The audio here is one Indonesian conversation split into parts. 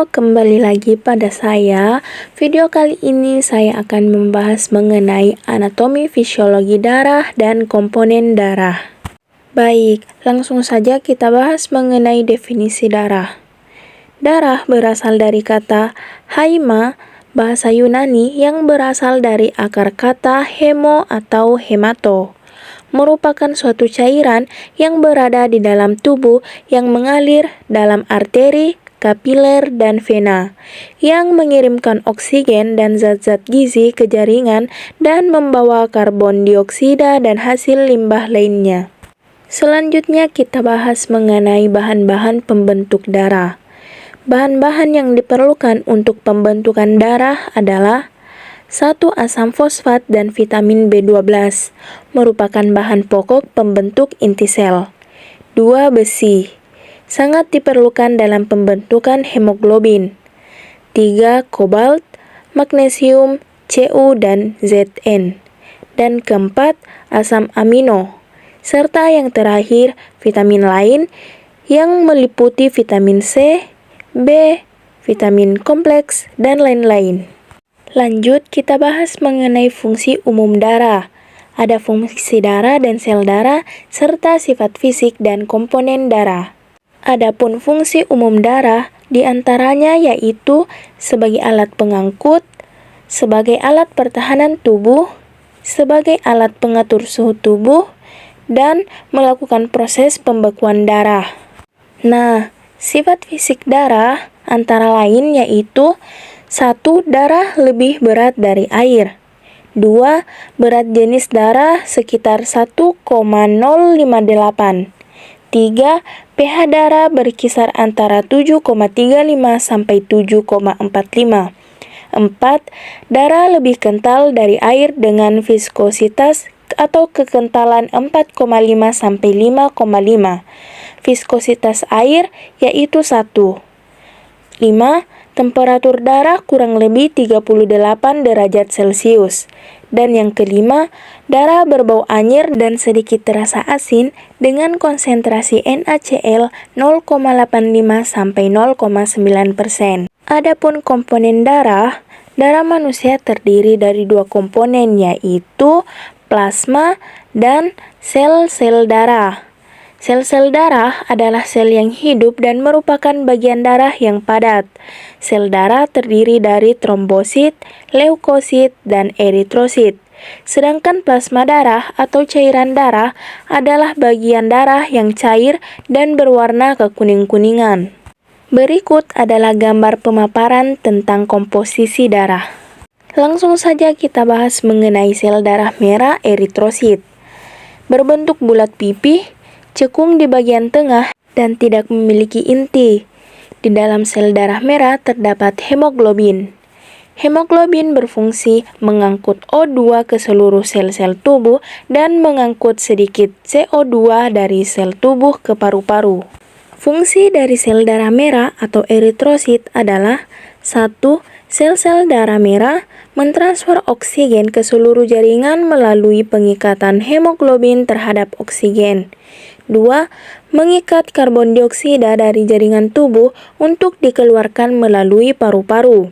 Halo, kembali lagi pada saya. Video kali ini saya akan membahas mengenai anatomi fisiologi darah dan komponen darah. Baik, langsung saja kita bahas mengenai definisi darah. Darah berasal dari kata haima, bahasa Yunani yang berasal dari akar kata hemo atau hemato. Merupakan suatu cairan yang berada di dalam tubuh yang mengalir dalam arteri, kapiler, dan vena, yang mengirimkan oksigen dan zat-zat gizi ke jaringan dan membawa karbon dioksida dan hasil limbah lainnya. Selanjutnya kita bahas mengenai bahan-bahan pembentuk darah. Bahan-bahan yang diperlukan untuk pembentukan darah adalah 1. Asam fosfat dan vitamin B12 merupakan bahan pokok pembentuk inti sel. 2. Besi sangat diperlukan dalam pembentukan hemoglobin. 3. Kobalt, magnesium, Cu, dan Zn. Dan keempat, asam amino. Serta yang terakhir, vitamin lain yang meliputi vitamin C, B, vitamin kompleks, dan lain-lain. Lanjut, kita bahas mengenai fungsi umum darah. Ada fungsi darah dan sel darah, serta sifat fisik dan komponen darah. Adapun fungsi umum darah diantaranya yaitu sebagai alat pengangkut, sebagai alat pertahanan tubuh, sebagai alat pengatur suhu tubuh, dan melakukan proses pembekuan darah. Nah, sifat fisik darah antara lain yaitu 1. Darah lebih berat dari air. 2. Berat jenis darah sekitar 1,058. 3. pH darah berkisar antara 7,35 sampai 7,45. 4. Darah lebih kental dari air dengan viskositas atau kekentalan 4,5 sampai 5,5. Viskositas air yaitu 1. 5. Temperatur darah kurang lebih 38 derajat Celcius. Dan yang kelima, darah berbau anyir dan sedikit terasa asin dengan konsentrasi NaCl 0,85 sampai 0,9%. Adapun komponen darah, darah manusia terdiri dari 2 komponen yaitu plasma dan sel-sel darah. Sel-sel darah adalah sel yang hidup dan merupakan bagian darah yang padat. Sel darah terdiri dari trombosit, leukosit, dan eritrosit. Sedangkan plasma darah atau cairan darah adalah bagian darah yang cair dan berwarna kekuning-kuningan. Berikut adalah gambar pemaparan tentang komposisi darah. Langsung saja kita bahas mengenai sel darah merah eritrosit. Berbentuk bulat pipih, cekung di bagian tengah, dan tidak memiliki inti. Di dalam sel darah merah terdapat hemoglobin. Hemoglobin berfungsi mengangkut O2 ke seluruh sel-sel tubuh dan mengangkut sedikit CO2 dari sel tubuh ke paru-paru. Fungsi dari sel darah merah atau eritrosit adalah 1. Sel-sel darah merah mentransfer oksigen ke seluruh jaringan melalui pengikatan hemoglobin terhadap oksigen. 2. Mengikat karbon dioksida dari jaringan tubuh untuk dikeluarkan melalui paru-paru.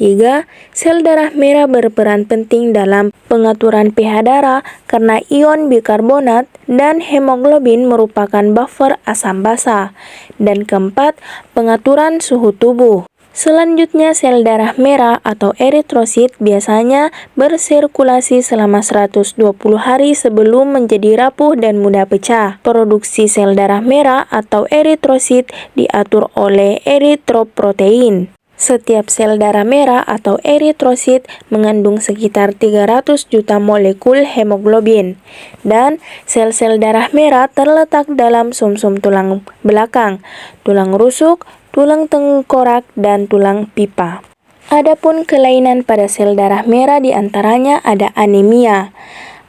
3. Sel darah merah berperan penting dalam pengaturan pH darah karena ion bikarbonat dan hemoglobin merupakan buffer asam basa. Dan keempat, pengaturan suhu tubuh. Selanjutnya, sel darah merah atau eritrosit biasanya bersirkulasi selama 120 hari sebelum menjadi rapuh dan mudah pecah. Produksi sel darah merah atau eritrosit diatur oleh eritroprotein. Setiap sel darah merah atau eritrosit mengandung sekitar 300 juta molekul hemoglobin. Dan sel-sel darah merah terletak dalam sumsum tulang belakang, tulang rusuk, tulang tengkorak, dan tulang pipa. Adapun kelainan pada sel darah merah diantaranya ada anemia,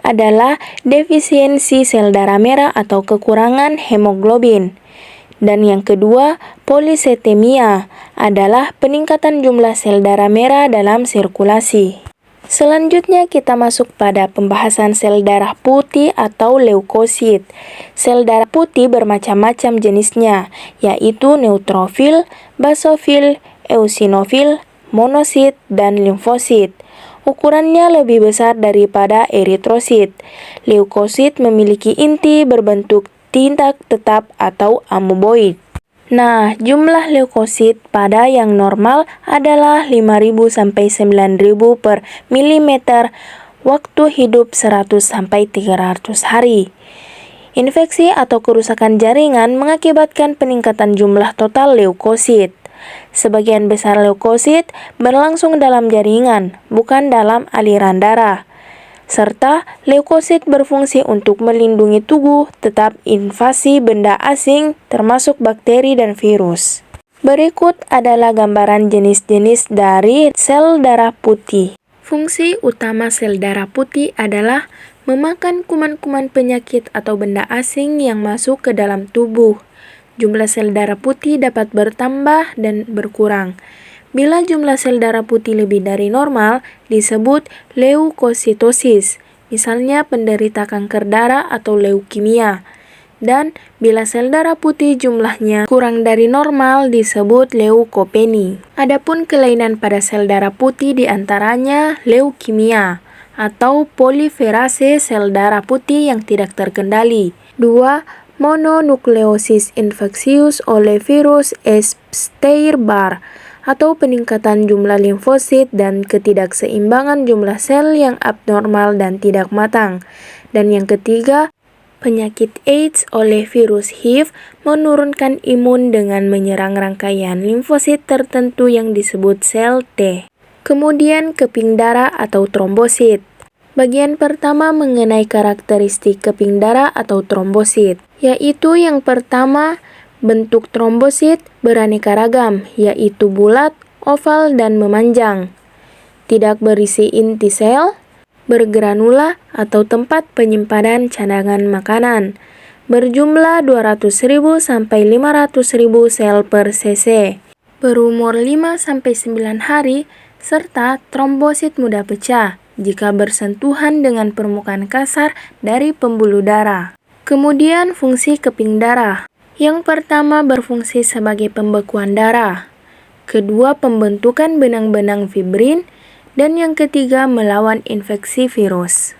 adalah defisiensi sel darah merah atau kekurangan hemoglobin. Dan yang kedua, polisetemia, adalah peningkatan jumlah sel darah merah dalam sirkulasi. Selanjutnya kita masuk pada pembahasan sel darah putih atau leukosit. Sel darah putih bermacam-macam jenisnya, yaitu neutrofil, basofil, eosinofil, monosit, dan limfosit. Ukurannya lebih besar daripada eritrosit. Leukosit memiliki inti berbentuk tinta tetap atau amoeboid. Nah, jumlah leukosit pada yang normal adalah 5.000 sampai 9.000 per milimeter waktu hidup 100 sampai 300 hari. Infeksi atau kerusakan jaringan mengakibatkan peningkatan jumlah total leukosit. Sebagian besar leukosit berlangsung dalam jaringan, bukan dalam aliran darah. Serta leukosit berfungsi untuk melindungi tubuh tetap invasi benda asing termasuk bakteri dan virus. Berikut adalah gambaran jenis-jenis dari sel darah putih. Fungsi utama sel darah putih adalah memakan kuman-kuman penyakit atau benda asing yang masuk ke dalam tubuh. Jumlah sel darah putih dapat bertambah dan berkurang. Bila jumlah sel darah putih lebih dari normal, disebut leukositosis, misalnya penderita kanker darah atau leukemia. Dan bila sel darah putih jumlahnya kurang dari normal, disebut leukopeni. Adapun kelainan pada sel darah putih diantaranya leukemia atau poliferase sel darah putih yang tidak terkendali. 2. Mononukleosis infeksius oleh virus Epstein-Barr atau peningkatan jumlah limfosit dan ketidakseimbangan jumlah sel yang abnormal dan tidak matang. Dan yang ketiga, penyakit AIDS oleh virus HIV menurunkan imun dengan menyerang rangkaian limfosit tertentu yang disebut sel T. Kemudian keping darah atau trombosit. Bagian pertama mengenai karakteristik keping darah atau trombosit, yaitu yang pertama, bentuk trombosit beraneka ragam, yaitu bulat, oval, dan memanjang. Tidak berisi inti sel, bergranula atau tempat penyimpanan cadangan makanan. Berjumlah 200.000 sampai 500.000 sel per cc. Berumur 5-9 hari, serta trombosit mudah pecah jika bersentuhan dengan permukaan kasar dari pembuluh darah. Kemudian fungsi keping darah. Yang pertama berfungsi sebagai pembekuan darah. Kedua pembentukan benang-benang fibrin. Dan yang ketiga melawan infeksi virus.